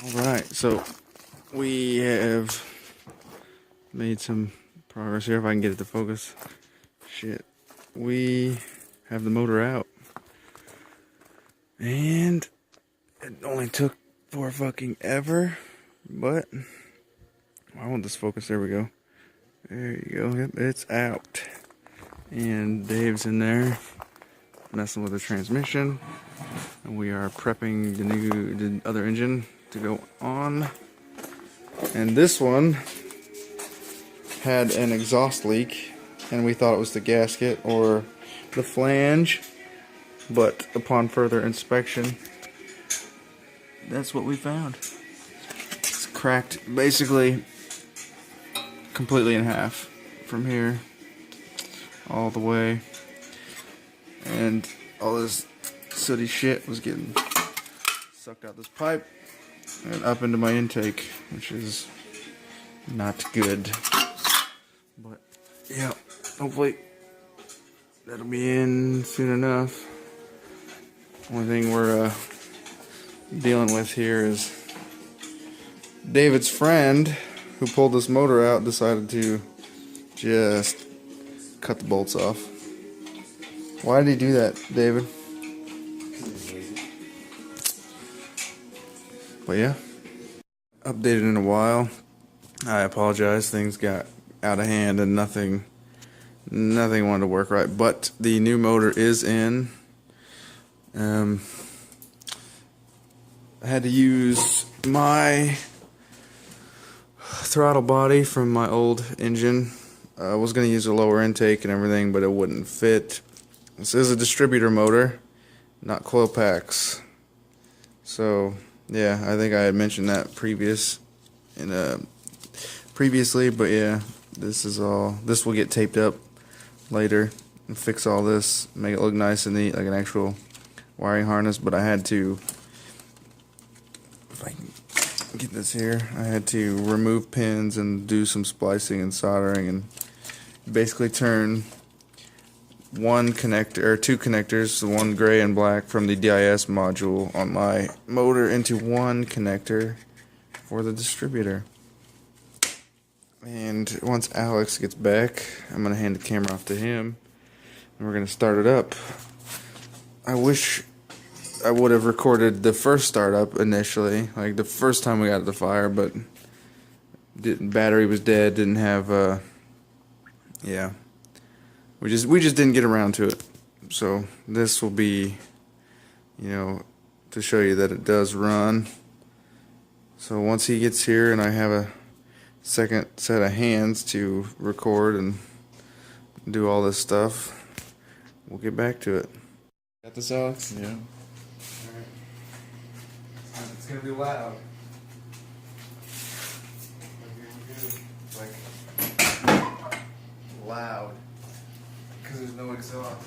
Alright, so we have made some progress here. If I can get it to focus. Shit. We have the motor out. And it only took for fucking ever. But I want this focus. There we go. There you go. Yep, it's out. And Dave's in there messing with the transmission. And we are prepping the other engine to go on. And this one had an exhaust leak, and we thought it was the gasket or the flange, but upon further inspection, that's what we found. It's cracked basically completely in half from here all the way, and all this sooty shit was getting sucked out this pipe and up into my intake, which is not good. But yeah, hopefully that'll be in soon enough. Only thing we're dealing with here is David's friend who pulled this motor out decided to just cut the bolts off. Why did he do that, David? But yeah, updated in a while. I apologize, things got out of hand and nothing wanted to work right, but the new motor is in. I had to use my throttle body from my old engine. I was going to use a lower intake and everything, but it wouldn't fit. This is a distributor motor, not coil packs. So yeah, I think I had mentioned that previously, but yeah, this will get taped up later and fix all this, make it look nice and neat like an actual wiring harness. But I had to, if I can get this here, I had to remove pins and do some splicing and soldering and basically turn one connector, or two connectors, the one gray and black from the DIS module on my motor, into one connector for the distributor. And once Alex gets back, I'm going to hand the camera off to him and we're going to start it up. I wish I would have recorded the first startup initially, like the first time we got the fire, but battery was dead, didn't have yeah. We just didn't get around to it. So this will be, to show you that it does run. So once he gets here and I have a second set of hands to record and do all this stuff, we'll get back to it. Got this, Alex? Yeah. Alright. It's gonna be loud. Like loud. Because there's no exhaust.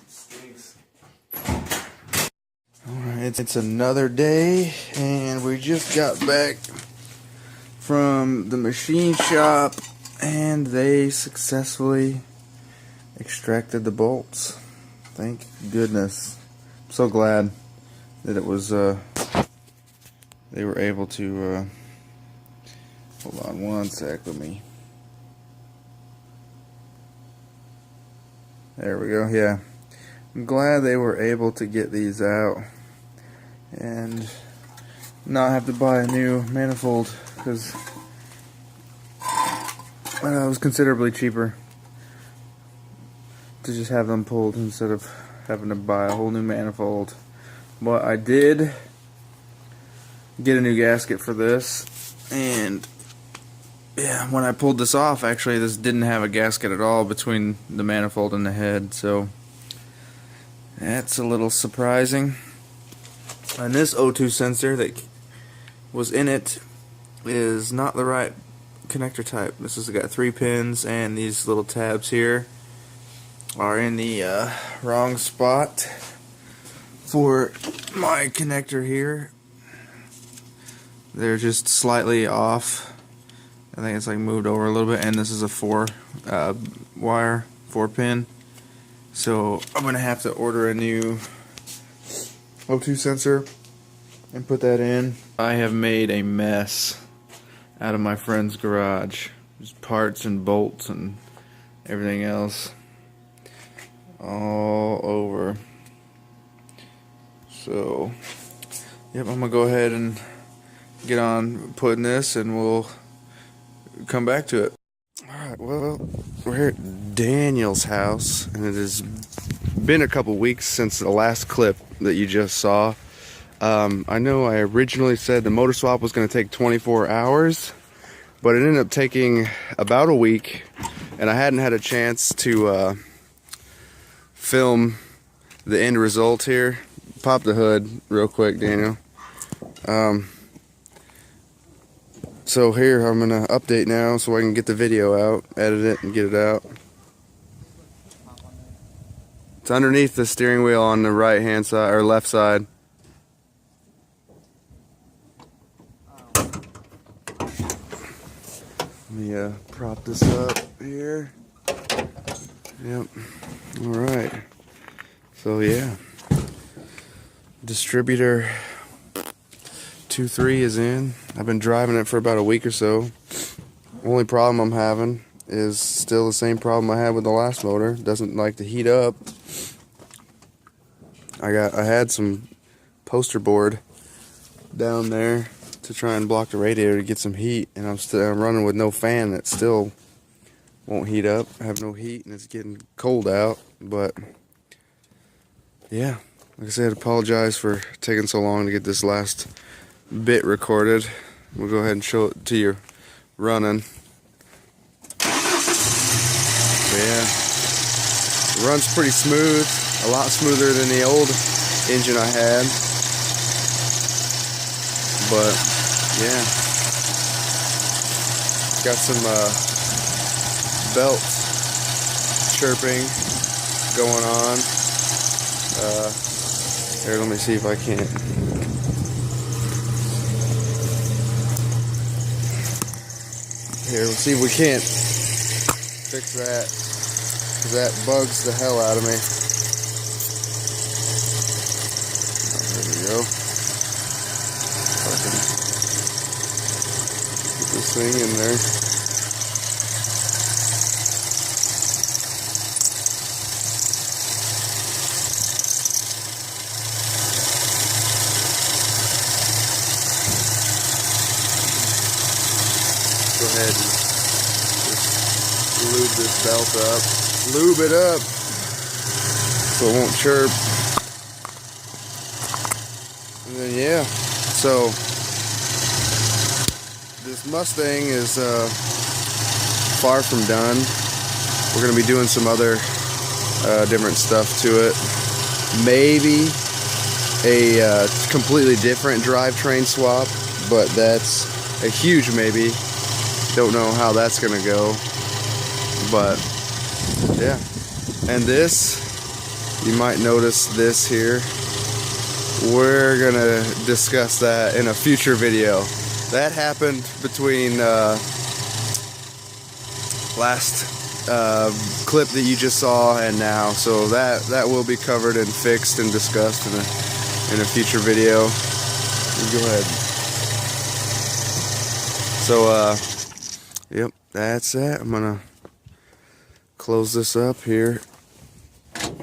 Stinks. Alright, it's another day, and we just got back from the machine shop, and they successfully extracted the bolts. Thank goodness. I'm so glad that it was, they were able to, hold on one sec with me. There we go, yeah. I'm glad they were able to get these out and not have to buy a new manifold, because it was considerably cheaper to just have them pulled instead of having to buy a whole new manifold. But I did get a new gasket for this, and yeah, when I pulled this off, actually this didn't have a gasket at all between the manifold and the head, so that's a little surprising. And this O2 sensor that was in it is not the right connector type. This has got 3 pins, and these little tabs here are in the wrong spot for my connector here. They're just slightly off. I think it's like moved over a little bit, and this is a 4 wire 4 pin. So I'm gonna have to order a new O2 sensor and put that in. I have made a mess out of my friend's garage. There's parts and bolts and everything else all over. So, yep, I'm gonna go ahead and get on putting this, and we'll come back to it. Alright, well, we're here at Daniel's house, and it has been a couple weeks since the last clip that you just saw. I know I originally said the motor swap was going to take 24 hours, but it ended up taking about a week, and I hadn't had a chance to film the end result here. Pop the hood real quick, Daniel. So here, I'm going to update now so I can get the video out, edit it, and get it out. It's underneath the steering wheel on the right hand side, or left side. Let me prop this up here. Yep. Alright. So yeah. Distributor 2.3 is in. I've been driving it for about a week or so. Only problem I'm having is still the same problem I had with the last motor. It doesn't like to heat up. I had some poster board down there to try and block the radiator to get some heat, and I'm running with no fan. That still won't heat up. I have no heat, and it's getting cold out. But yeah, like I said, apologize for taking so long to get this last bit recorded. We'll go ahead and show it to you running. But yeah, it runs pretty smooth, a lot smoother than the old engine I had. But yeah, got some belt chirping going on. Here, let me see if I can't. Here, we'll see if we can't fix that, because that bugs the hell out of me. There we go. I can get this thing in there. Go ahead and just lube this belt up. Lube it up so it won't chirp. And then yeah, so this Mustang is far from done. We're going to be doing some other different stuff to it. Maybe a completely different drivetrain swap, but that's a huge maybe. Don't know how that's gonna go, but yeah. And this, you might notice this here. We're gonna discuss that in a future video. That happened between last clip that you just saw and now, so that will be covered and fixed and discussed in a future video. Go ahead. So yep, that's it. I'm gonna close this up here, and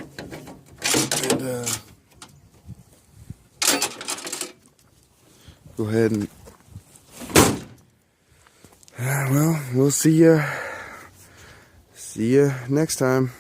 go ahead and well, we'll see ya next time.